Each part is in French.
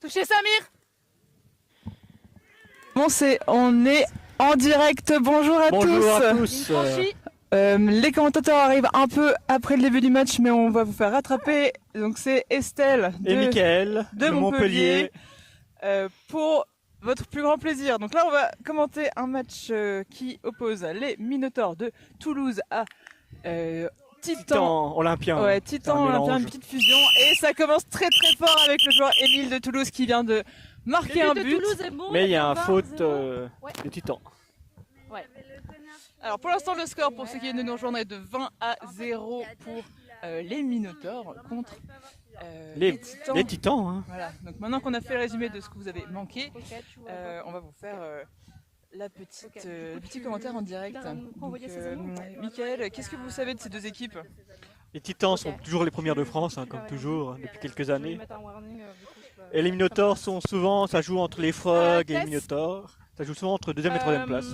Touché Samir. Bon, on est en direct. Bonjour à tous. Les commentateurs arrivent un peu après le début du match, mais on va vous faire rattraper. Donc c'est Estelle et Mickaël de Montpellier pour votre plus grand plaisir. Donc là, on va commenter un match qui oppose les Minotaurs de Toulouse à Titan Olympien. Ouais, Titan Olympien, une petite fusion. Et ça commence très très fort avec le joueur Émile de Toulouse qui vient de marquer un but. Bon, mais il y a un faute de Titan. Ouais. Alors pour l'instant, le score pour ceux qui viennent de nous rejoindre est de 20-0 pour les Minotaurs contre les Titans. Les Titans, hein. Voilà. Donc maintenant qu'on a fait le résumé de ce que vous avez manqué, on va vous faire le petit commentaire en direct. Donc, Mickaël, qu'est-ce que vous savez de ces deux équipes? Les Titans sont toujours les premières de France, hein, comme toujours, depuis quelques années. Et les Minotaurs sont souvent, ça joue entre les Frogs et les Minotaurs. Ça joue souvent entre 2e et 3e place.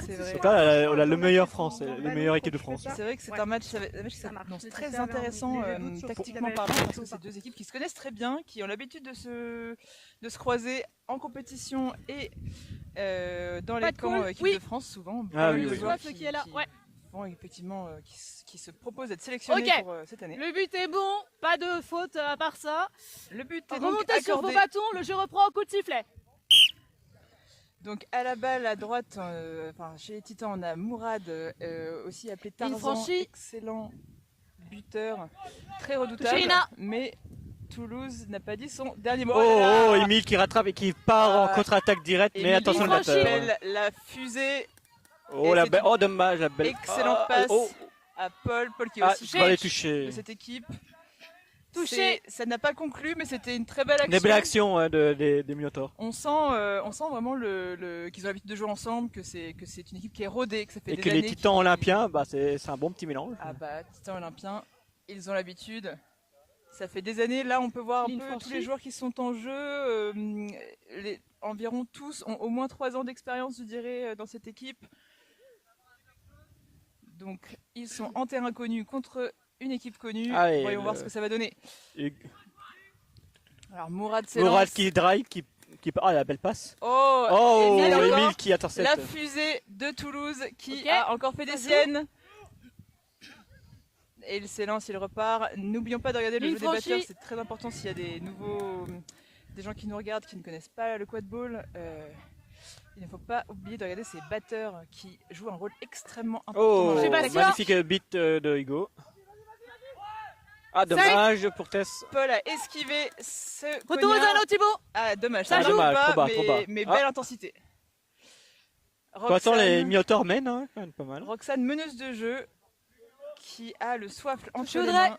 C'est vrai. Donc là, on a le meilleur France, les meilleures équipes de France. C'est vrai que c'est un match qui s'annonce très intéressant tactiquement parlant, parce que c'est deux équipes qui se connaissent très bien, qui ont l'habitude de se croiser en compétition et dans les camps équipe de France souvent. Ah oui, qui est là. Ouais. Bon, effectivement, qui se propose d'être sélectionné pour cette année. Le but est bon, pas de faute à part ça. Le but est donc remontez sur vos bâtons, le jeu reprend au coup de sifflet. Donc à la balle à droite, chez les Titans, on a Mourad, aussi appelé Tarzan, excellent buteur, très redoutable. Mais Toulouse n'a pas dit son dernier mot. Oh, Émile qui rattrape et qui part en contre-attaque directe, mais attention le batteur. La fusée. Oh, dommage, la belle. Excellente passe à Paul qui est aussi touché de cette équipe. Touché. Ça n'a pas conclu, mais c'était une très belle action. Des belles actions des Minotaurs. On sent vraiment qu'ils ont l'habitude de jouer ensemble, que c'est une équipe qui est rodée, que ça fait et des que années. Les Titans Olympiens, c'est un bon petit mélange. Ah bah, Titans Olympiens, ils ont l'habitude. Ça fait des années, là on peut voir un peu tous les joueurs qui sont en jeu. Environ tous ont au moins 3 ans d'expérience, je dirais, dans cette équipe. Donc ils sont en terrain connu contre une équipe connue. Allez, voyons voir ce que ça va donner. Alors Mourad qui drive, la belle passe. Émile qui intercepte. La fusée de Toulouse qui a encore fait des siennes. Et il s'élance, il repart. N'oublions pas de regarder le jeu des batteurs, c'est très important s'il y a des gens qui nous regardent, qui ne connaissent pas le quad-ball. Il ne faut pas oublier de regarder ces batteurs qui jouent un rôle extrêmement important. Magnifique beat de Hugo. Ah, dommage pour Tess. Paul a esquivé ce retour aux anneaux, Thibaut. Ah, dommage. Ça joue pas, trop bas. Mais belle intensité. Roxane, les Minotaurs mènent, hein, quand même pas mal. Roxane, meneuse de jeu, qui a le soif entre les mains.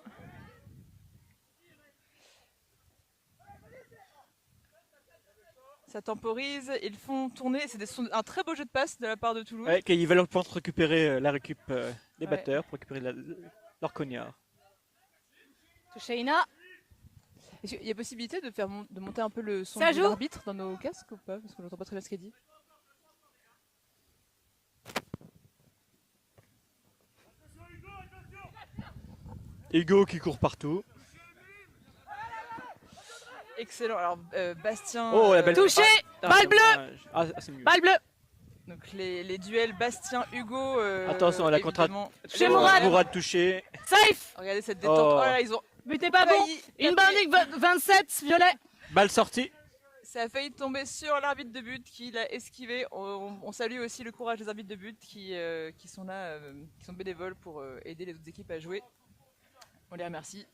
Ça temporise, ils font tourner. C'est un très beau jeu de passe de la part de Toulouse. Ouais, ils veulent pouvoir récupérer la récup des batteurs pour récupérer leur cognard. Touché Ina. Il y a possibilité de monter un peu le son de l'arbitre dans nos casques ou pas? Parce qu'on n'entend pas très bien ce qu'elle dit. Hugo qui court partout. Excellent. Alors Bastien. La belle touché. Balle bleue. C'est mieux. Balle bleue. Donc les duels Bastien-Hugo. Attention à la contre chez Mourad. Mourad touché. Safe. Regardez cette détente. Oh là, ils ont. But est pas bon. Une banding 27 violet. Balle sortie. Ça a failli tomber sur l'arbitre de but qui l'a esquivé. On salue aussi le courage des arbitres de but qui sont là, qui sont bénévoles pour aider les autres équipes à jouer. On les remercie.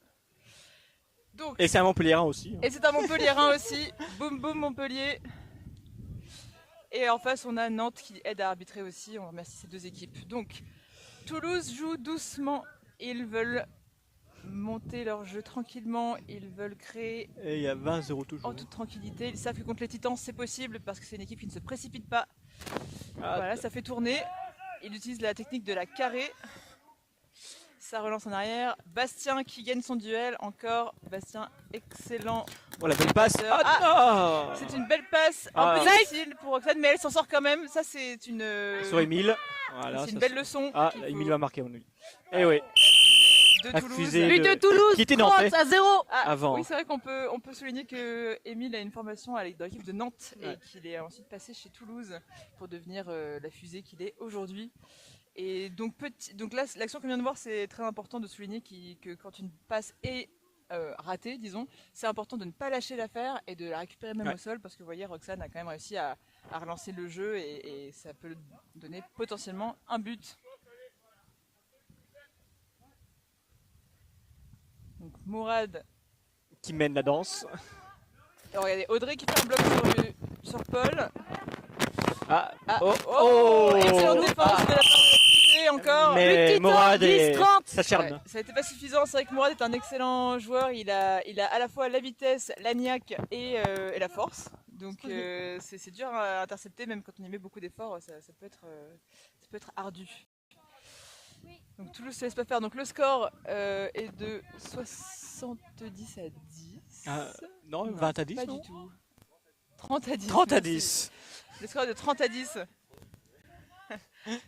Donc, et c'est un Montpellierin aussi. Et c'est un Montpellierin aussi. Boum boum Montpellier. Et en face, on a Nantes qui aide à arbitrer aussi. On remercie ces deux équipes. Donc, Toulouse joue doucement. Ils veulent monter leur jeu tranquillement. Ils veulent créer. Et il y a 20-0 toujours. En toute tranquillité. Ils savent que contre les Titans, c'est possible parce que c'est une équipe qui ne se précipite pas. Voilà, ça fait tourner. Ils utilisent la technique de la carrée. Ça relance en arrière. Bastien qui gagne son duel. Encore. Bastien, excellent. Oh, la belle passe. C'est une belle passe. Un peu difficile pour Roxane, mais elle s'en sort quand même. Ça, c'est une. Sur Émile. Voilà, c'est une belle leçon. Émile va marquer, mon avis. Eh oui. de la Toulouse. fusée But de Toulouse, qui était 30 nantais à 0. Ah, avant. Oui, c'est vrai qu'on peut souligner que Émile a une formation dans l'équipe de Nantes Ouais. et qu'il est ensuite passé chez Toulouse pour devenir la fusée qu'il est aujourd'hui. Et donc là, l'action qu'on vient de voir, c'est très important de souligner que quand une passe est ratée, disons, c'est important de ne pas lâcher l'affaire et de la récupérer même Ouais. au sol, parce que vous voyez, Roxane a quand même réussi à relancer le jeu et ça peut donner potentiellement un but. Donc Mourad. Qui mène la danse. Alors, regardez, Audrey qui fait un bloc sur Paul. Ah, Ah, oh, excellente défense de la part de la fusée encore. Mais Petit Mourad temps, est 10-30. s'acharne. Ouais, ça n'était pas suffisant, c'est vrai que Mourad est un excellent joueur, il a à la fois la vitesse, la niaque et la force. Donc c'est dur à intercepter, même quand on y met beaucoup d'efforts, ça peut être ardu. Donc Toulouse se laisse pas faire, donc le score est de 70 à 10. Non, 20 à 10, Pas non du tout. 30 à 10. 30 à merci. 10. Le score est de 30 à 10.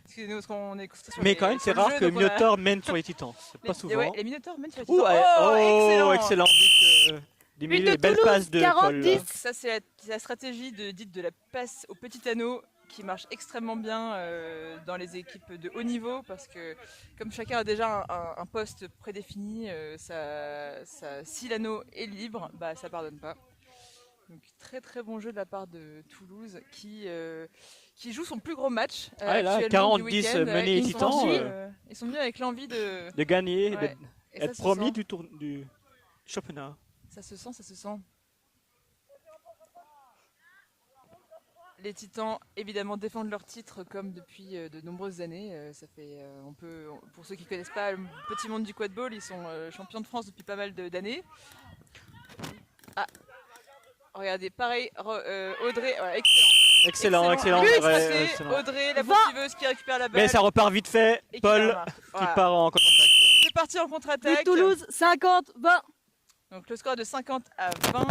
Excusez-nous parce qu'on est concentré sur Mais les- quand même, sur c'est le rare jeu, que donc on a- Minotaur mène sur les Titans. C'est pas souvent. Ouais, les Minotaurs mènent sur les Ouh, Titans. ouais, Oh, excellent but d'Émile, But de belle Toulouse, passe de 40-10. Paul. Donc ça c'est la stratégie dite de la passe au petit anneau qui marche extrêmement bien dans les équipes de haut niveau parce que comme chacun a déjà un poste prédéfini, si l'anneau est libre, bah ça pardonne pas. Donc très très bon jeu de la part de Toulouse qui joue son plus gros match. Ouais, là, actuellement du 40-10 week-end. menés Ils sont Titans, venus, ils sont venus avec l'envie De gagner, Ouais. et ça d'être se promis sent. du championnat. Ça se sent, ça se sent. Les Titans, évidemment, défendent leur titre comme depuis de nombreuses années. Pour ceux qui connaissent pas le petit monde du quadball, ils sont champions de France depuis pas mal d'années. Ah, regardez, pareil, Audrey, voilà, excellent. Excellent. But Ouais, passé, excellent. Audrey, la 20. poursuiveuse qui récupère la balle. Mais ça repart vite fait. et qui Paul la marque. qui Voilà. part en contre-attaque. C'est parti en But contre-attaque. Toulouse, 50-20. Donc le score est de 50 à 20.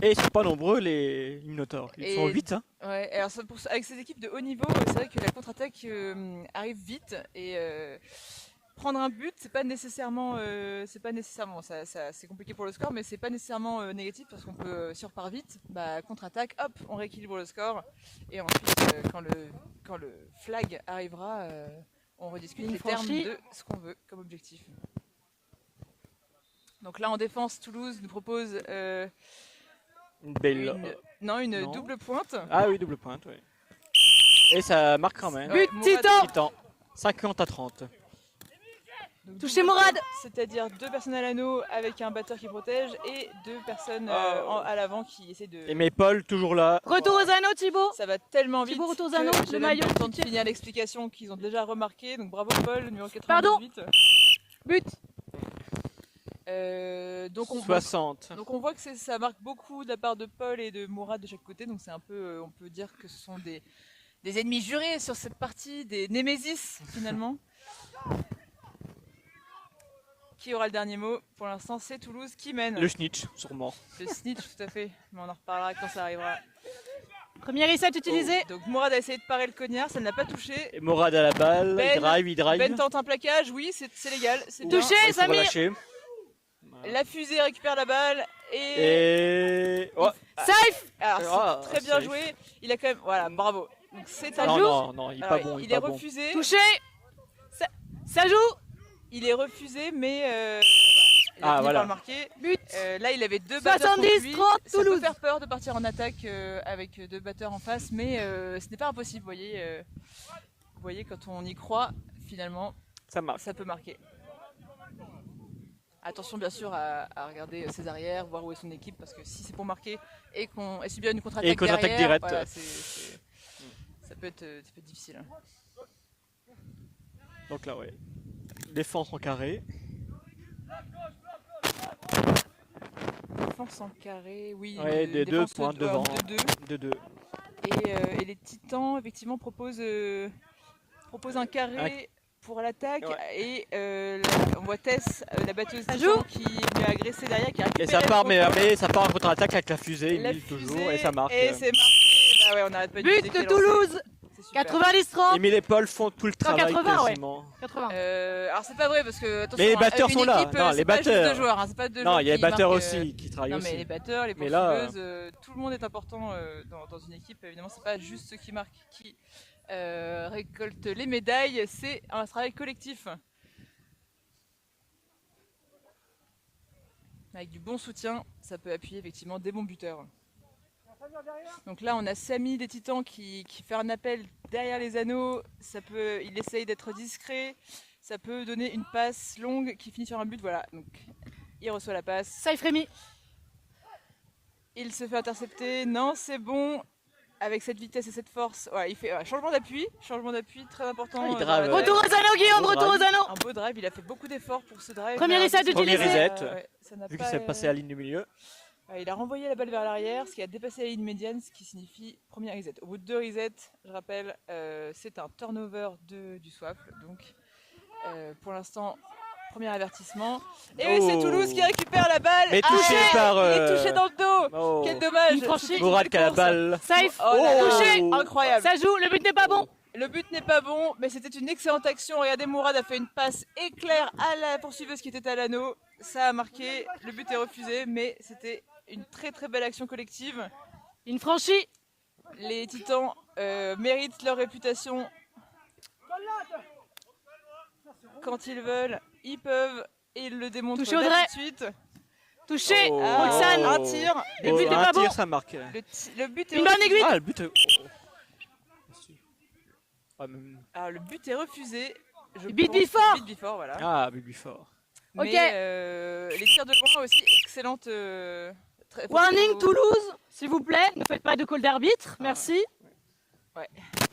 Et ils sont pas nombreux les Minotaurs. Ils Et- sont 8. Hein. Ouais, alors avec ces équipes de haut niveau, c'est vrai que la contre-attaque arrive vite et prendre un but, c'est pas nécessairement c'est compliqué pour le score, mais c'est pas nécessairement négatif parce qu'on peut si on repart vite, bah contre-attaque, hop, on rééquilibre le score et ensuite quand le flag arrivera, on rediscute Ligne les termes franchie. de ce qu'on veut comme objectif. Donc là en défense, Toulouse nous propose Une belle. une Non. double pointe. Ah oui, double pointe. Ouais. Et ça marque quand même. Ouais, But Mourad- Titan. Titan. 50 à 30. Donc, Touché double Mourad. pointe, c'est-à-dire 2 personnes à l'anneau avec un batteur qui protège et 2 personnes à l'avant qui essaient de... Et mais Paul toujours là. Retour aux anneaux, Thibaut. Ça va tellement vite Thibaut, retour aux que anneaux, j'ai le même maillot. pas le temps de finir l'explication qu'ils ont déjà remarqué. Donc bravo Paul, numéro 98. Pardon. But. Donc on 60. Donc on voit que ça marque beaucoup de la part de Paul et de Mourad de chaque côté. Donc c'est un peu, on peut dire que ce sont des ennemis jurés sur cette partie, des némésis finalement. Qui aura le dernier mot? Pour l'instant c'est Toulouse qui mène. Le snitch, sûrement. Le snitch tout à fait, mais on en reparlera quand ça arrivera. Premier reset utilisé. Donc Mourad a essayé de parer le cognard, ça ne l'a pas touché. Et Morad à la balle. Ben- Il drive. Ben tente un plaquage, oui c'est légal. C'est bien. Touché, Il faut Samir. relâcher. La fusée récupère la balle et... Et. Oh. Safe. Alors c'est très bien safe. joué, il a quand même... Voilà, bravo. Donc c'est à Non, joue. non, il est Alors, pas bon. il Il est est pas bon. refusé. Touché. Ça joue. Il est refusé, mais il a Ah, fini voilà. par le marquer. But. Là, il avait 2 batteurs contre 70, lui. 30, Ça peut Toulouse. faire peur de partir en attaque avec 2 batteurs en face, mais ce n'est pas impossible, vous voyez. Vous voyez, quand on y croit, finalement, Ça marche. ça peut marquer. Attention, bien sûr, à regarder ses arrières, voir où est son équipe, parce que si c'est pour marquer et qu'on subit une contre-attaque Et contre-attaque derrière, directe. voilà, ça peut être difficile. Donc là, ouais. Défense en carré. Défense en carré, oui. Ouais, des 2 défense points devant. de 2. 2-2. Et les Titans, effectivement, proposent un carré pour l'attaque. Ouais. Et on voit Tess, la batteuse Ça Titan, joue qui est agressée derrière, qui a Et récupéré ça le part, mais contrôle. ça part en contre-attaque avec la fusée. La Il toujours. fusée, Et ça marque. Et c'est marqué. Bah ouais, on n'arrête pas de But dire de qu'elle Toulouse. C'est c'est super. 90-30. Emile et Paul font tout le travail 80, ouais. quasiment. 80. Alors c'est pas vrai parce que attention, Mais les hein, batteurs une sont là. équipe, Non, c'est les pas juste batteurs. deux joueurs, hein, c'est pas deux Non, joueurs il y a les qui batteurs marquent, aussi qui travaillent Non aussi. mais les batteurs, les Mais là, poursuiveuses, tout le monde est important dans une équipe. Évidemment, c'est pas juste ceux qui marquent qui récoltent les médailles, c'est un travail collectif. Avec du bon soutien, ça peut appuyer effectivement des bons buteurs. Donc là, on a Samy des Titans qui fait un appel derrière les anneaux. Il essaye d'être discret. Ça peut donner une passe longue qui finit sur un but. Voilà, donc il reçoit la passe. Saïf Rémi. Il se fait intercepter. Non, c'est bon. Avec cette vitesse et cette force. Voilà, il fait changement d'appui très important. il drive, dans la- Retour aux anneaux, Guillaume, Beau retour aux anneaux. Un beau drive, il a fait beaucoup d'efforts pour ce drive. Premier reset Premier utilisé. reset. Ça n'a Vu pas, qu'il s'est passé à la ligne du milieu. il a renvoyé la balle vers l'arrière, ce qui a dépassé la ligne médiane, ce qui signifie premier reset. Au bout de 2 resets, je rappelle, c'est un turnover du SWAP. Donc pour l'instant, premier avertissement. Et oui, c'est Toulouse qui récupère la balle. Mais touché par, il est touché dans le dos. Oh. Quel dommage. Une franchise. C'était une Mourad belle qui a la course. balle. Saïf. Oh là là, Touché. incroyable. Ça joue, le but n'est pas bon. Le but n'est pas bon, mais c'était une excellente action. Regardez, Mourad a fait une passe éclair à la poursuiveuse qui était à l'anneau. Ça a marqué, le but est refusé, mais c'était une très très belle action collective. Une franchie. Les Titans méritent leur réputation. Quand ils veulent, ils peuvent, et ils le démontrent Touché là Audrey. tout de suite. Touché. Oh. Roxane. Un tir. Le but n'est un pas tir, bon. ça marque. Le but est Une bonne refusé. aiguille. Ah, le but. Ah, même- Alors le but est refusé. Je Beat pense- before. Beat before, voilà. Ah, Baby fort. Mais Ok. les tirs de loin aussi, excellente. Warning Toulouse, s'il vous plaît, ne faites pas de call d'arbitre, merci. Ouais.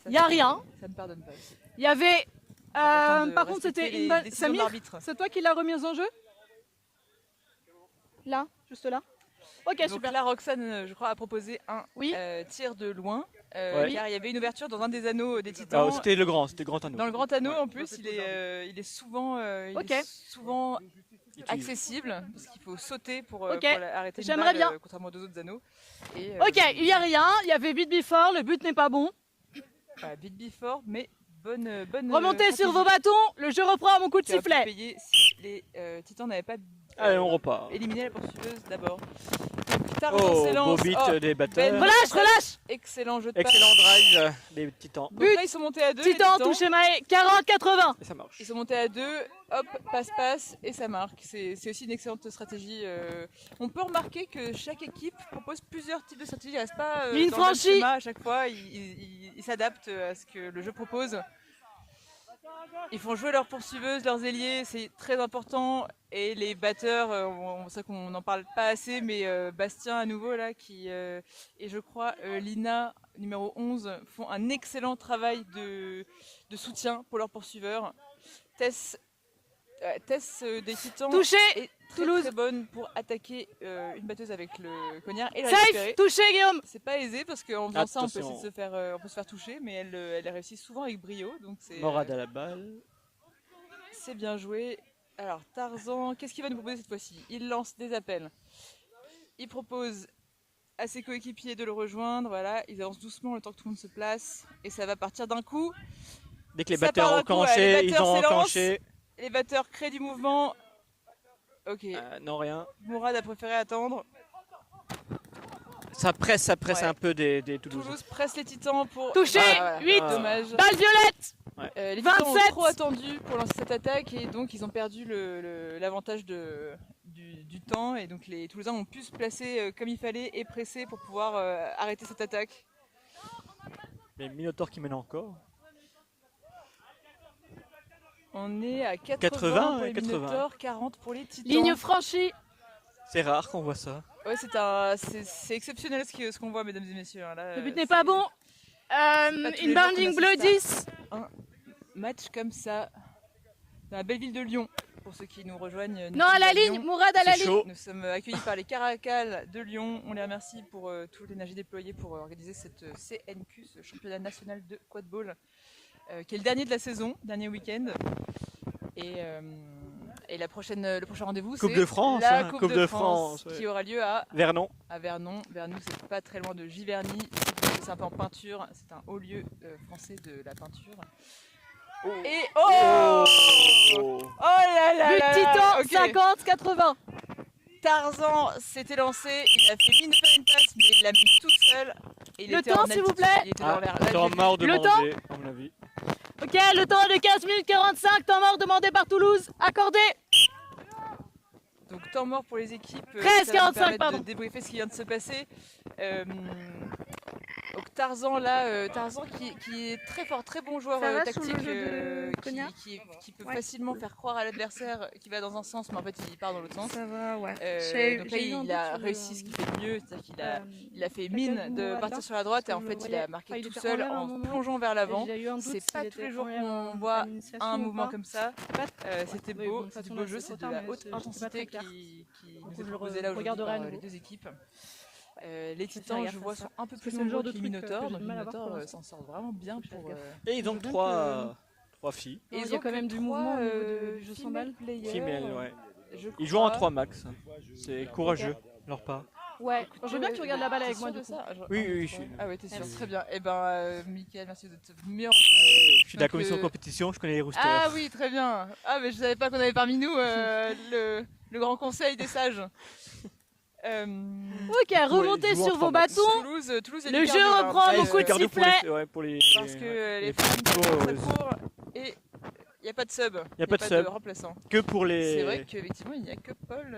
Il n'y a rien. Ça ne pardonne pas aussi. Il y avait. Important de Par contre, respecter c'était les une balle. décisions de Samir, l'arbitre. c'est toi qui l'as remise en jeu. Là, juste là. Ok, Donc super. là, Roxane, je crois, a proposé un Oui. tir de loin, Ouais. car il y avait une ouverture dans un des anneaux des Ah, Titans. c'était le grand anneau. Dans le grand anneau, en plus, il est souvent, Ok. accessible, parce qu'il faut sauter pour Ok. arrêter une J'aimerais balle, bien. contrairement aux deux autres anneaux. Et, Ok, il n'y a rien. Il y avait beat before, le but n'est pas bon. voilà, beat before, mais bonne. Remontez sur vos bâtons, le jeu reprend à mon coup de qui aurait pu sifflet. payer si les Titans n'avaient pas Allez, on repart. éliminé la poursuiveuse d'abord. Donc Tarzan Oh, s'élance. beau beat Oh, des batteurs. belle- Relâche, relâche. Excellent jeu de passe. Excellent drive des Titans. Donc But. là, ils sont montés à deux. les Titan, Titans. touché Maé, 40-80. Et ça marche. Ils sont montés à deux, hop, passe-passe, et ça marque. C'est aussi une excellente stratégie. On peut remarquer que chaque équipe propose plusieurs types de stratégies. Ils restent pas Ligne dans le même franchie. schéma à chaque fois. Ils s'adaptent à ce que le jeu propose. Ils font jouer leurs poursuiveuses, leurs ailiers, c'est très important. Et les batteurs, c'est vrai qu'on n'en parle pas assez, mais Bastien à nouveau là, et je crois Lina numéro 11 font un excellent travail de soutien pour leurs poursuiveurs. Tess des Titans Touché, est Toulouse. très bonne pour attaquer une batteuse avec le cognard et la Safe, récupérer. touché Guillaume. C'est pas aisé parce qu'en faisant ça, on peut, Attention. essayer de on peut se faire toucher, mais elle réussit souvent avec brio. Donc Morad à la balle. c'est bien joué. Alors Tarzan, qu'est-ce qu'il va nous proposer cette fois-ci? Il lance des appels. Il propose à ses coéquipiers de le rejoindre. Voilà, ils avancent doucement le temps que tout le monde se place. Et ça va partir d'un coup. Dès que les Ça batteurs part ont d'un coup, enclenché, ouais, les ils batteurs ont s'élancent. enclenché. Les batteurs créent du mouvement. Ok, Non, rien. Mourad a préféré attendre. Ça presse Ouais. un peu des Toulouse. Toulouse presse les Titans pour... Touché, voilà. 8. Dommage. Balle violette. Les Titans ont 27. trop attendu pour lancer cette attaque et donc ils ont perdu l'avantage du temps et donc les Toulousains ont pu se placer comme il fallait et presser pour pouvoir arrêter cette attaque. Mais Minotaur qui mène encore. On est à 80, 80, pour les 80. Minotaurs, 40 pour les Titans. Ligne franchie. C'est rare qu'on voit ça. Ouais, c'est exceptionnel ce qu'on voit, mesdames et messieurs. Hein, là, Le but n'est pas bon. pas tous les jours qu'on Inbounding bleu assiste 10. Match comme ça dans la belle ville de Lyon. Pour ceux qui nous rejoignent. nous Non, à sommes la Lyon. ligne. Mourad à la C'est ligne. chaud. Nous sommes accueillis par les Caracals de Lyon. On les remercie pour toute l'énergie déployée pour organiser cette CNQ, ce championnat national de quadball, qui est le dernier de la saison, dernier week-end. Et le prochain rendez-vous, c'est Coupe de France, la hein, Coupe de France, ouais. qui aura lieu à Vernon. Vernon. Vernon, c'est pas très loin de Giverny. Si vous c'est un peu en peinture. C'est un haut lieu français de la peinture. Oh. Et oh là là But là Titan, là, ok. 50-80. Tarzan s'était lancé, il a fait mine de faire une passe, mais il l'a mis tout seul. Et il Le était temps, en s'il vous altitude, plaît. il était dans l'air. Là, Temps j'ai vu- mort de Le manger, à mon avis. Ok, le temps est de 15 minutes 45, temps mort demandé par Toulouse, accordé. Donc temps mort pour les équipes. 13, ça va nous 45, permettre pardon. de débriefer ce qui vient de se passer. Donc Tarzan là, Tarzan qui est très fort, très bon joueur Ça va sous tactique, le jeu de Cognac qui peut Ouais. facilement faire croire à l'adversaire qu'il va dans un sens, mais en fait il part dans l'autre sens. Ça va, ouais. Donc là il a réussi ce qu'il fait de mieux, c'est-à-dire qu'il a fait mine de partir sur la droite et en fait il a marqué tout seul en plongeant vers l'avant. C'est pas tous les jours qu'on voit un mouvement comme ça. C'était beau, c'est du beau jeu, c'est de la haute intensité qui nous est proposée là aujourd'hui par les deux équipes. Les titans, je vois, sont un peu plus nombreux que les minotaures, donc les minotaures s'en sortent vraiment bien pour... Et ils ont trois filles. Et il y a quand même du mouvement au niveau du jeu sans balle. Femelles, ouais. Ils jouent en 3 max. C'est courageux, leur part. Ouais, je veux bien que tu regardes la balle avec moi du coup. Oui, je suis. Ah ouais, t'es sûr, très bien. Et Mickaël, merci de te mieux Je suis de la commission de compétition, je connais les roosters. Ah oui, très bien. Ah mais je savais pas qu'on avait parmi nous le grand conseil des sages. Ok, remontez sur vos bâtons. Toulouse est Le du jeu cardio, reprend hein. mon coup de Cardio pour les- sifflet. ouais, pour les- Parce que les les femmes football, très court et il n'y a pas de sub. Il y a pas de sub. remplaçant. Que pour C'est les. vrai qu'effectivement il n'y a que Paul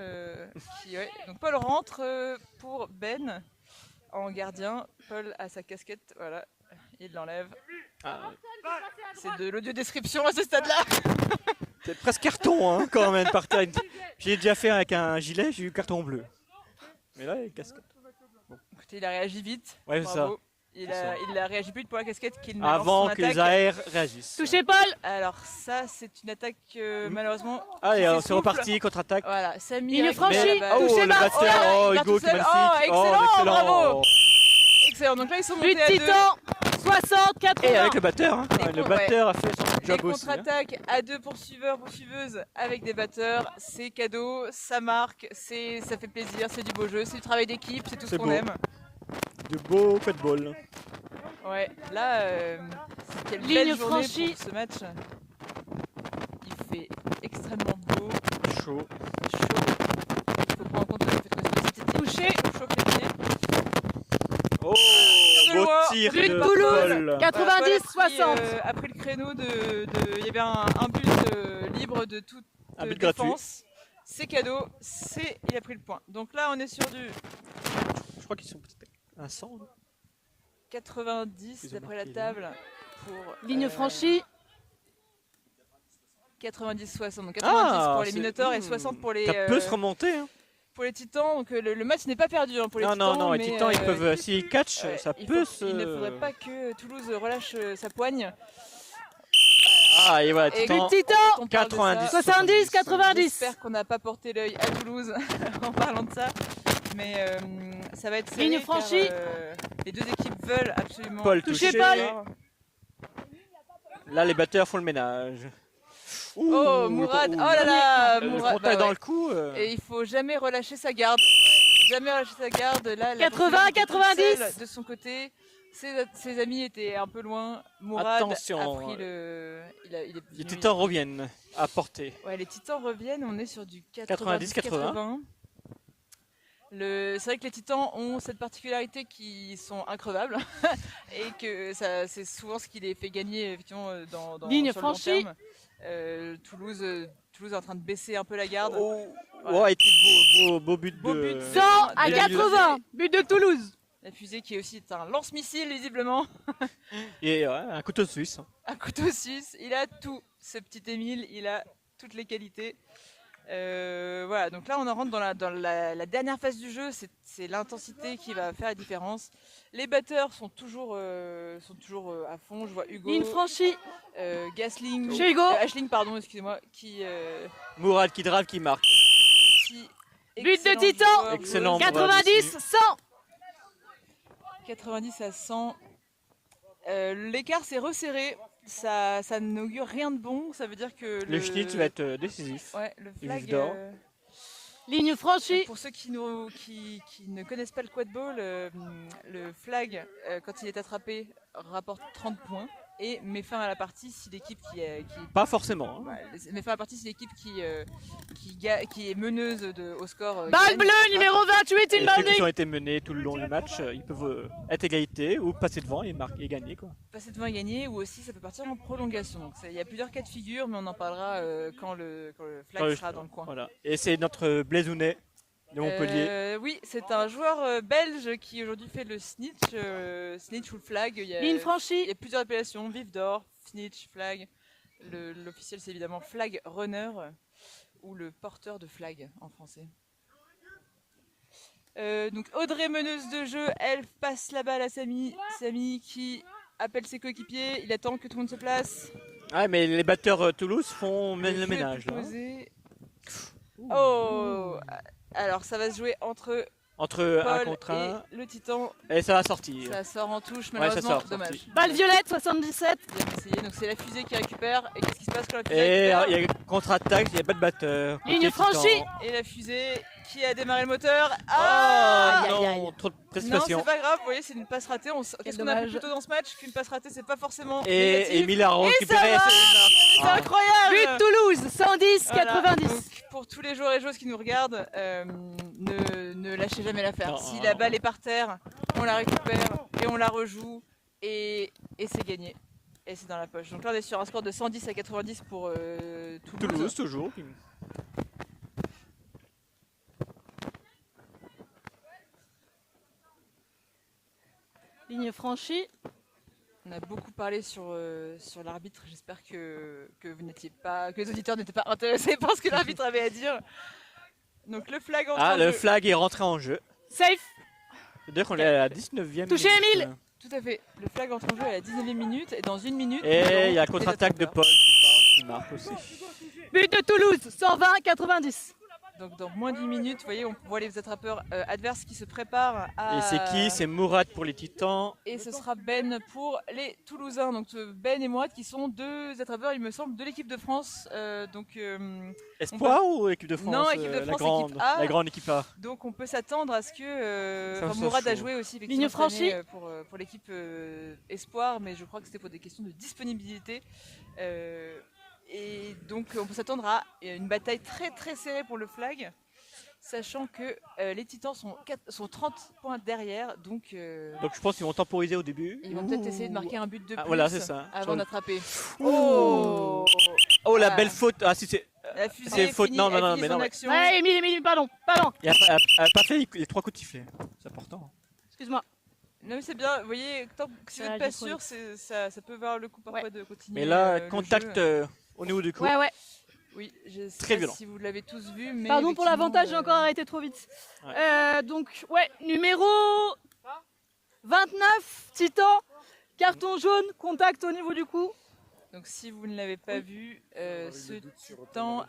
qui... Ouais. Donc Paul rentre pour Ben en gardien. Paul a sa casquette, voilà, il l'enlève. Ah, C'est de l'audio description à ce stade-là. c'est presque carton, hein, quand même, par terre. J'ai déjà fait avec un gilet, j'ai eu carton bleu. Mais là, il y a une casquette. Écoutez, il a réagi vite. Ouais, c'est Bravo. ça. Il a réagi plus vite pour la casquette qu'il ne Avant lance son que les attaque. AR réagissent. Touchez Paul. Alors ça, c'est une attaque malheureusement. Allez, qui c'est s'essouffle. reparti, contre-attaque. Voilà, Samy. Ligne avec franchie, la balle. touché le bas. batteur, Oh, oh, il part Hugo, tout qui seul. magnifique. Oh, excellent, bravo. Excellent. Donc là, ils sont But montés à deux. Titan, 60-80. Et avec le batteur, hein. Et Le con- batteur a fait son Les job aussi. Hein. contre-attaques à deux poursuiveurs, poursuiveuses avec des batteurs, c'est cadeau, ça marque, ça fait plaisir, c'est du beau jeu, c'est du travail d'équipe, c'est tout ce C'est qu'on beau. aime. De beau football. Ouais, là, quelle Ligne belle journée franchie. pour ce match. Il fait extrêmement beau, Chaud. chaud. Il faut prendre en compte le fait que c'est synthétique. Touché. Chaud féminin. Oh, de beau loin. tir But de Toulouse. Paul. 90-60. A pris le créneau il y avait un but libre de toute Un but gratuit. défense. C'est cadeau, il a pris le point. Donc là, on est sur du Je crois qu'ils sont peut-être un 100. non 90 Ils ont d'après la marqué, table pour Ligne franchie. 90-60. Donc 90 Ah, pour les c'est- Minotaurs et 60 pour les Ça peut se remonter. Hein. pour les Titans. Donc le match n'est pas perdu hein, pour les Non, Titans. non, non, les mais, Titans, ils peuvent, s'ils catch, ouais, ça il peut faut- se. Il ne faudrait pas que Toulouse relâche sa poigne. Ah, et voilà, Et Titan. But Titan, On parle de ça. 70, 90. J'espère qu'on n'a pas porté l'œil à Toulouse en parlant de ça. Mais ça va être serré, Ligne car, franchie. les deux équipes veulent absolument Paul Touché touché. Paul. Là, les batteurs font le ménage. Ouh, Oh Mourad, oh là là, Le Mourad, contact bah dans ouais. le cou. Et il faut jamais relâcher sa garde. Jamais relâcher sa garde. Là, la 80, poursuivante était toute 90. seule de son côté. Ses amis étaient un peu loin. Mourad Attention, a pris le. Il est Les venu- Titans reviennent à portée. Ouais, les Titans reviennent. On est sur du 90-80. 90-80. C'est vrai que les Titans ont cette particularité qu'ils sont increvables et que c'est souvent ce qui les fait gagner effectivement Ligne sur le long franchie. terme. Toulouse est en train de baisser un peu la garde. Oh, Voilà. ouais, beau but Beau de. but. 100 à de- 80. But de Toulouse. La fusée qui est aussi un lance-missile visiblement, Et ouais, un couteau suisse. un couteau suisse. Il a tout, ce petit Émile, il a toutes les qualités. Voilà, donc là on en rentre dans la dernière phase du jeu, c'est l'intensité qui va faire la différence. Les batteurs sont toujours à fond, je vois Hugo, Ligne franchie. Gasling, Chez Hugo. Ashling pardon, excusez-moi, qui Mourad qui drive, qui marque. But de excellent Titan. joueur, Excellent. joueuse. 90, 100. 90 à 100. L'écart s'est resserré, ça n'augure rien de bon, ça veut dire que Le Schnitz va être décisif. ouais, le Il flag vise d'or. Ligne franchie. Pour ceux qui ne connaissent pas le quadball, le flag, quand il est attrapé, rapporte 30 points et met fin à la partie si l'équipe Pas forcément. Hein. Met fin à la partie si l'équipe qui est meneuse au score. Balle bleue, numéro 28, et inbounding. ceux qui ont été menés tout le long du match, ils peuvent être égalité ou passer devant et gagner. Quoi. Passer devant et gagner, ou aussi ça peut partir en prolongation. Donc il y a plusieurs cas de figure, mais on en parlera quand le flag sera dans le coin. Voilà. Et c'est notre Blaisounet de Montpellier. Oui, c'est un joueur belge qui aujourd'hui fait le snitch, snitch ou le flag. Ligne franchie. Il y a plusieurs appellations, vif d'or, snitch, flag. L'officiel c'est évidemment flag runner ou le porteur de flag en français. Donc Audrey, meneuse de jeu, elle passe la balle à Samy. Samy qui appelle ses coéquipiers, il attend que tout le monde se place. Ah mais les batteurs Toulouse font le ménage. Là. Oh, alors ça va se jouer entre Paul un contre un et le Titan. Et ça va sortir. Ça sort en touche, malheureusement, ouais, dommage. Balle violette, 77. Bien essayé, donc c'est la fusée qui récupère. Et qu'est-ce qui se passe quand la fusée récupère? récupère? Il y a contre-attaque, il n'y a pas de batteur. Ligne franchie. Et la fusée qui a démarré le moteur. Ah aïe, non, aïe, aïe. trop de Non, précipitation. c'est pas grave, vous voyez, c'est une passe ratée. Qu'est-ce qu'on a dommage. appris plutôt dans ce match? Qu'une passe ratée, c'est pas forcément. Et Emile a Et récupéré. ça va, c'est incroyable. But Toulouse, 110, Voilà. 90. Donc, pour tous les joueurs et joueuses qui nous regardent, ne lâchez jamais l'affaire. Non, Si non, la non. balle est par terre, on la récupère et on la rejoue et c'est gagné. Et c'est dans la poche. Donc là on est sur un score de 110 à 90 pour Toulouse toujours. Ligne franchie. On a beaucoup parlé sur l'arbitre. J'espère que vous n'étiez pas, que les auditeurs n'étaient pas intéressés par ce que l'arbitre avait à dire. Donc le flag entre en le jeu. flag est rentré en jeu. Safe. C'est-à-dire qu'on est à la 19e Touché, minute. Emile. Tout à fait. Le flag entre en jeu à la 19e minute et dans une minute. Et il y a contre-attaque de Paul qui marque aussi. But de Toulouse, 120, 90. Donc dans moins d'une minute, vous voyez, on voit les attrapeurs adverses qui se préparent à... Et c'est qui? C'est Mourad pour les Titans. Et ce sera Ben pour les Toulousains. Donc Ben et Mourad qui sont deux attrapeurs, il me semble, de l'équipe de France. Espoir ou équipe de France? Non, équipe de France, équipe A. La grande équipe A. Donc on peut s'attendre à ce que... Ça Mourad a chaud. joué aussi Ligne effectivement cette franchie. année, pour l'équipe Espoir, mais je crois que c'était pour des questions de disponibilité. Et donc on peut s'attendre à une bataille très très serrée pour le flag, sachant que les Titans sont 30 points derrière, donc Donc je pense qu'ils vont temporiser au début. ils vont peut-être essayer de marquer un but de plus voilà, c'est ça. avant d'attraper. Oh, la belle faute. Ah si c'est... La fusée c'est faute. finit, Non, non, elle non, finit mais son non, mais- action. Ouais, Emile, pardon. Elle a pas fait les 3 coups de sifflet. C'est important. Excuse-moi. Non mais c'est bien, vous voyez, tant que si vous Ça n'êtes pas réagit trop sûr, ça peut valoir le coup parfois de continuer. Mais là, le contact jeu. au niveau du cou. Ouais. Oui, je sais Très pas violent. si vous l'avez tous vu, mais Pardon pour l'avantage, j'ai encore arrêté trop vite. Donc, numéro 29, Titan. Carton jaune, contact au niveau du cou. Donc si vous ne l'avez pas vu, ce Titan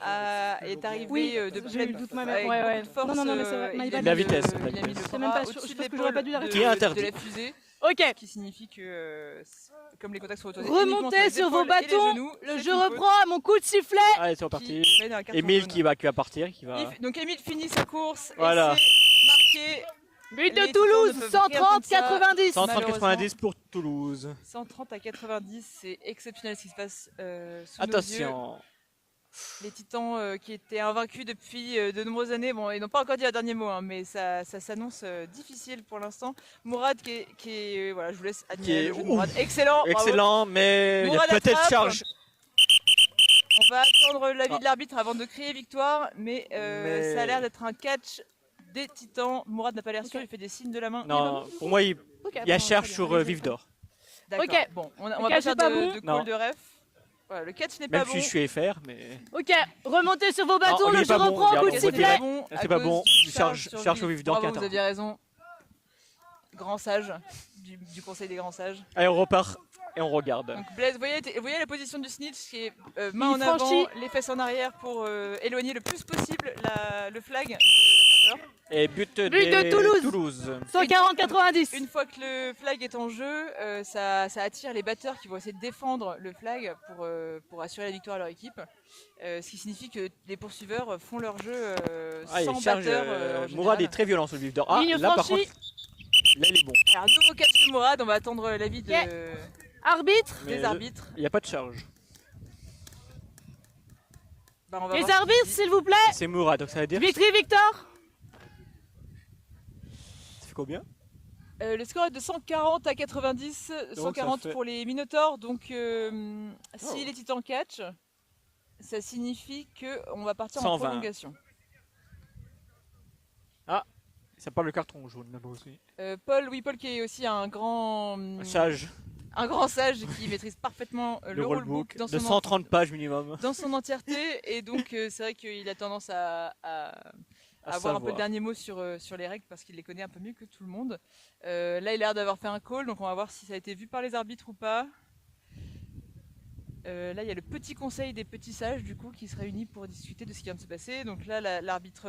est arrivé Oui, de j'ai eu le pleine doute, ma avec mère. Ouais, beaucoup de force. Non, mais c'est vrai, il my a bad. mis La le- vitesse, il a la mis le vitesse. C'est même bras pas sûr, au-dessus je de pense que j'aurais pas dû l'épaule l'arrêter. Qui est interdit. de la fusée, Ok. qui signifie que comme les contacts sont autorisés uniquement entre Remontez les sur vos épaules et les bâtons. genoux, Le c'est jeu une faute reprend à mon coup de sifflet. Allez, c'est reparti. qui mène à un carton Emile jaune. qui va partir. Donc Emile finit sa course Voilà. et c'est marqué. But Les de Titans Toulouse, ne peuvent rien 130, comme ça. 90. 130-90 pour Toulouse. 130 à 90, c'est exceptionnel ce qui se passe sous nos yeux. Attention. Les Titans qui étaient invaincus depuis de nombreuses années, bon, ils n'ont pas encore dit un dernier mot, hein, mais ça s'annonce difficile pour l'instant. Mourad qui est voilà, je vous laisse admirer le jeu de Mourad. Excellent, bravo. Excellent, mais il y a Mourad peut-être attrape. charge. On va attendre l'avis de l'arbitre avant de crier victoire, mais ça a l'air d'être un catch des Titans. Mourad n'a pas l'air sûr, il fait des signes de la main. Non, pour moi, il y a cherche sur Vif d'Or. D'accord, Ok. bon, on Le va pas catch faire est pas de bon. call Non. de ref. Voilà, le catch n'est Même pas bon. si je suis FR, mais... Ok, remontez sur vos bâtons, il le est jeu pas bon, reprend il est au coup de pas Qu'est-ce qui bon. n'est sifflet. pas bon C'est à pas cause bon, du charge au Vif d'Or qui Bravo, vous attend. aviez raison. Grand sage du conseil des grands sages. Allez, on repart et on regarde. Donc Blaise, vous voyez la position du snitch qui est main en Il avant, franchit. les fesses en arrière pour éloigner le plus possible le flag de Et but de Toulouse. 140-90. Une fois que le flag est en jeu, ça attire les batteurs qui vont essayer de défendre le flag pour assurer la victoire à leur équipe. Ce qui signifie que les poursuiveurs font leur jeu sans batteurs. Mourad est très violent sur le leader. Ah, Ligne là par franchie. contre, là il est bon. Alors, nouveau catch de Mourad, on va attendre l'avis Arbitre. des arbitres. Il n'y a pas de charge. Bah, on va Les voir ce arbitres, qu'il dit. s'il vous plaît. C'est Mourad, donc ça veut dire. Victory Victor. Ça fait combien? Le score est de 140 à 90, Donc, 140 ça fait- pour les Minotaurs. Donc, si Oh. les Titans catch, ça signifie qu'on va partir en 120. prolongation. Ça parle le carton jaune là-bas aussi. Paul qui est aussi un grand Sage, sage qui maîtrise parfaitement le rulebook dans de son 130 pages minimum. dans son entièreté. Et donc, c'est vrai qu'il a tendance à avoir un peu le savoir. dernier mot sur les règles parce qu'il les connaît un peu mieux que tout le monde. Là, il a l'air d'avoir fait un call, donc on va voir si ça a été vu par les arbitres ou pas. Là, il y a le petit conseil des petits sages du coup qui se réunit pour discuter de ce qui vient de se passer. Donc là, l'arbitre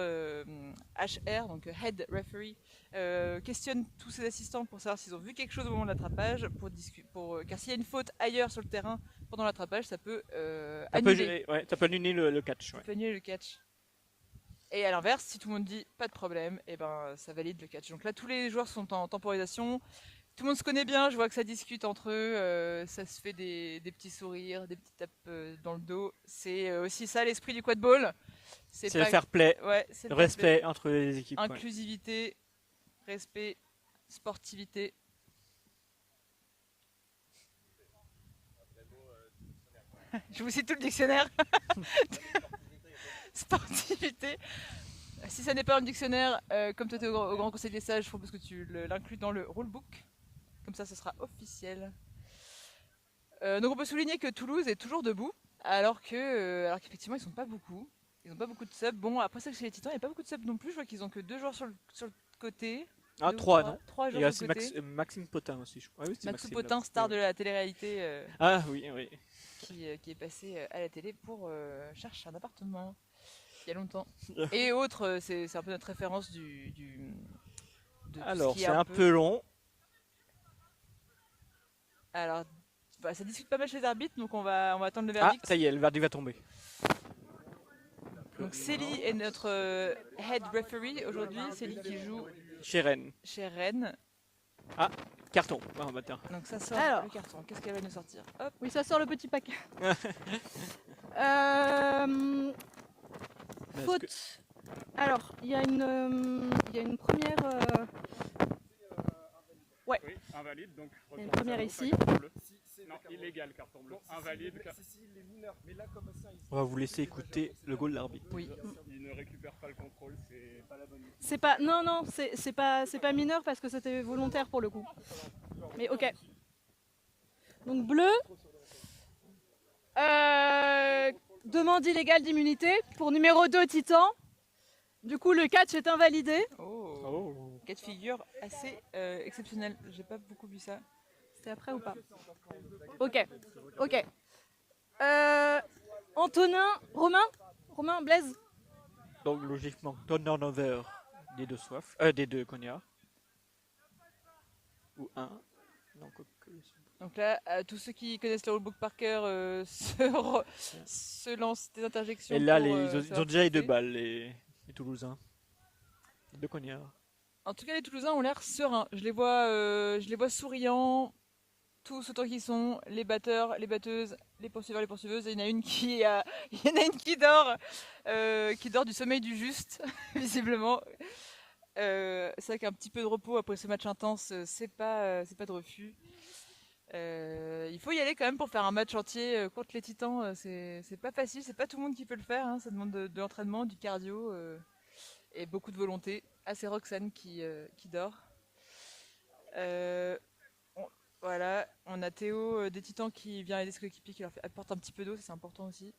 HR, donc Head Referee, questionne tous ses assistants pour savoir s'ils ont vu quelque chose au moment de l'attrapage, car s'il y a une faute ailleurs sur le terrain pendant l'attrapage, ça peut annuler. Ça peut annuler le catch. Ça Ouais. peut annuler le catch. Et à l'inverse, si tout le monde dit pas de problème, et ben ça valide le catch. Donc là, tous les joueurs sont en temporisation. Tout le monde se connaît bien, je vois que ça discute entre eux, ça se fait des petits sourires, des petites tapes dans le dos. C'est aussi ça l'esprit du quadball. C'est le fair play, Ouais, c'est le le fair play. respect entre les équipes. Ouais. Inclusivité, respect, sportivité. Je vous cite tout le dictionnaire. Sportivité. Si ça n'est pas un dictionnaire, comme toi tu es au Grand Conseil des Sages, je propose que tu l'inclues dans le rulebook. Comme ça, ce sera officiel. Donc on peut souligner que Toulouse est toujours debout, alors qu'effectivement ils sont pas beaucoup. Ils n'ont pas beaucoup de subs. Bon, après ça, chez les Titans, il n'y a pas beaucoup de subs non plus. Je vois qu'ils ont que 2 joueurs sur le côté. Ah, Deux ou 3 non? 3 Il y joueurs a sur le côté. Maxime Potin aussi. Je crois. Ah, oui, c'est Maxou Maxime, Potin, là. star de la télé-réalité, Ah oui, oui. qui est passé à la télé pour chercher un appartement il y a longtemps. Et autres, c'est un peu notre référence de tout ce Alors, qui c'est est un peu long. Alors, bah, ça discute pas mal chez les arbitres, donc on va attendre le Ah, verdict. ça y est, le verdict va tomber. Donc Célie est notre head referee aujourd'hui. Célie qui joue Chez Rennes. chez Rennes. Carton. Ah, bah, tiens. Donc ça sort Alors. le carton. Qu'est-ce qu'elle va nous sortir? Hop. Oui, ça sort le petit paquet. Est-ce Faute. que- Alors, il y a une première. Oui, invalide, donc Il y a une première ici. carton bleu. Non, illégal, carton bleu. Invalide, les mineurs, mais là comme ça, On va vous laisser écouter le goal de l'arbitre. Oui. il ne récupère pas le contrôle, c'est pas la bonne. C'est pas. Non, c'est pas mineur parce que c'était volontaire pour le coup. Mais ok. Donc bleu. Demande illégale d'immunité pour numéro 2 Titan. Du coup, le catch est invalidé. Oh. Oh. Cas de figure assez exceptionnel. J'ai pas beaucoup vu ça. C'est après ou pas? Ok. Antonin, Romain, Blaise. Donc, logiquement, turnover des deux soifs. Des deux cognards. Ou un. Non, Donc là, tous ceux qui connaissent le rulebook par cœur se lancent des interjections. Et là, pour, ils ont déjà les 2 balles, les Toulousains. Les 2 cognards. En tout cas, les Toulousains ont l'air sereins. Je les vois souriants, tous autant qu'ils sont, les batteurs, les batteuses, les poursuiveurs, les poursuiveuses. Et il y en a une qui dort du sommeil du juste, visiblement. C'est vrai qu'un petit peu de repos après ce match intense, c'est pas de refus. Il faut y aller quand même pour faire un match entier contre les Titans. C'est pas facile, c'est pas tout le monde qui peut le faire. Hein. Ça demande de l'entraînement, du cardio et beaucoup de volonté. Ah, c'est Roxane qui dort. Voilà, on a Théo des Titans qui vient aider ses coéquipiers, qui leur apporte un petit peu d'eau, c'est important aussi.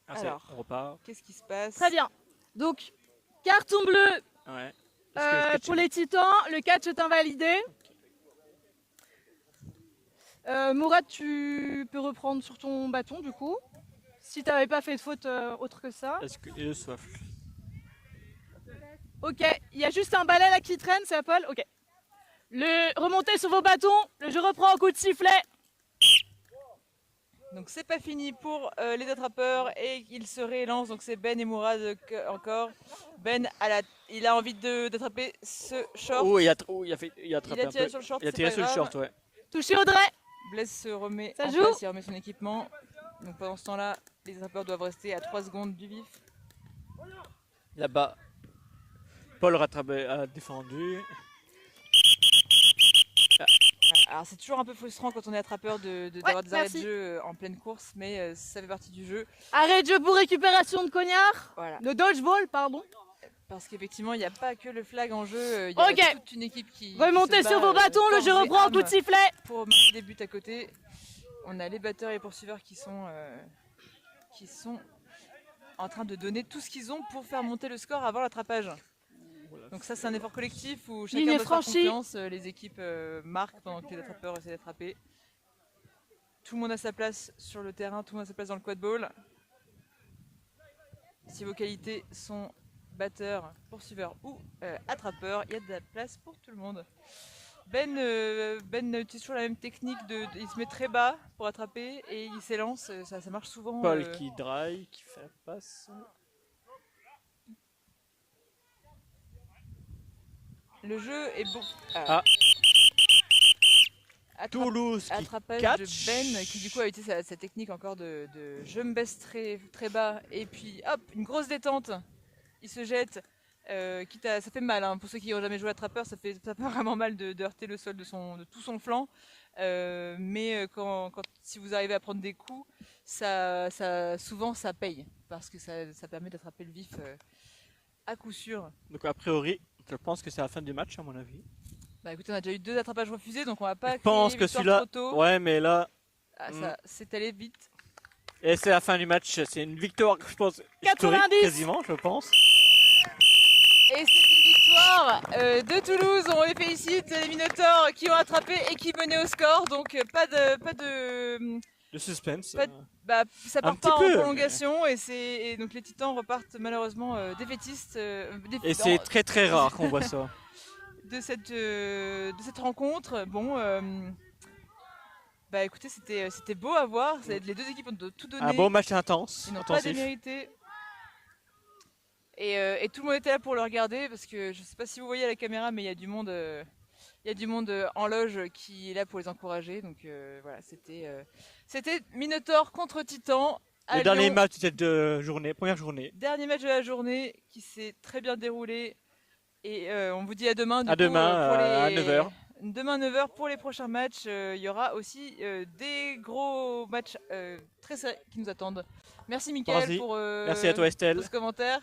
Alors, on repart. qu'est-ce qui se passe? Très bien. Donc, carton bleu Ouais. pour les Titans. Le catch est invalidé. Mourad, tu peux reprendre sur ton bâton du coup. si t'avais pas fait de faute autre que ça. Et le soif. Ok, il y a juste un balai là qui traîne, c'est Apple. Ok. Remontez sur vos bâtons, le jeu reprend en coup de sifflet. Donc c'est pas fini pour les attrapeurs et ils se rélancent. Donc c'est Ben et Mourad encore. Ben il a envie d'attraper ce short. Oh, il a attrapé Il a un tiré peu. sur le short. Il a c'est tiré pas sur le grave. short, ouais. Touché Audrey. Blaise se remet Ça en joue. place, il remet son équipement. Donc pendant ce temps-là, les attrapeurs doivent rester à 3 secondes du vif. Là-bas, Paul a défendu. Alors c'est toujours un peu frustrant quand on est attrapeur d'avoir des arrêts de merci. jeu en pleine course, mais ça fait partie du jeu. Arrêt de jeu pour récupération de cognard. Voilà. De dodgeball, pardon. Parce qu'effectivement, il n'y a pas que le flag en jeu, il y a Ok. toute une équipe qui Remontez se sur bat, vos bâtons, le corps jeu et reprend en coup de âme sifflet. pour marquer des buts à côté. On a les batteurs et les poursuiveurs qui sont en train de donner tout ce qu'ils ont pour faire monter le score avant l'attrapage. Donc ça c'est un effort collectif où chacun Ligne doit se faire franchie. confiance, les équipes marquent pendant que les attrapeurs essaient d'attraper. Tout le monde a sa place sur le terrain, tout le monde a sa place dans le quad ball. Si vos qualités sont batteur, poursuiveur ou attrapeur, il y a de la place pour tout le monde. Ben utilise toujours la même technique, il se met très bas pour attraper et il s'élance, ça marche souvent. Paul qui drive, qui fait la passe. Le jeu est bon. Ah. Toulouse qui attrapage catch. de Ben qui du coup a utilisé sa technique encore de je me baisse très, très bas et puis hop, une grosse détente, il se jette, ça fait mal hein. Pour ceux qui n'ont jamais joué à attrapeur, ça fait vraiment mal de heurter le sol de tout son flanc, mais si vous arrivez à prendre des coups, souvent ça paye parce que ça permet d'attraper le vif à coup sûr. Donc a priori, je pense que c'est la fin du match à mon avis. Bah écoutez, on a déjà eu 2 attrapages refusés, donc on va pas Je pense que victoire celui-là, trop tôt. ouais, mais là, Ça c'est allé vite. et c'est la fin du match. C'est une victoire, je pense, 90. historique, quasiment, je pense. Et c'est une victoire de Toulouse. On les félicite, les Minotaurs qui ont attrapé et qui menaient au score. Donc pas de Le suspense. ça part Un pas en petit peu, prolongation et donc les Titans repartent malheureusement défaitistes. Et c'est très très rare qu'on voit ça. De cette rencontre. Bon, bah écoutez, c'était beau à voir. Les deux équipes ont tout donné. Un beau match intense, Ils n'ont pas intensif. démérité. Et tout le monde était là pour le regarder parce que je sais pas si vous voyez à la caméra, mais il y a du monde. Il y a du monde en loge qui est là pour les encourager. Donc voilà, c'était Minotaur contre Titan. Le dernier match de cette journée, première journée. Dernier match de la journée qui s'est très bien déroulé. Et on vous dit à demain. À demain, à 9h. Demain 9h pour les prochains matchs. Il y aura aussi des gros matchs très serrés qui nous attendent. Merci Mickaël pour merci à toi Estelle. ce commentaire.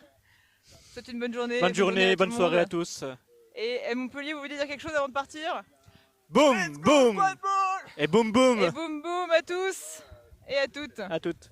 Je vous souhaite une bonne journée. Bonne journée, bonne soirée monde. à tous. Et Montpellier, vous voulez dire quelque chose avant de partir? Boum, boum. Et boum, boum. Et boum boum à tous et à toutes. À toutes.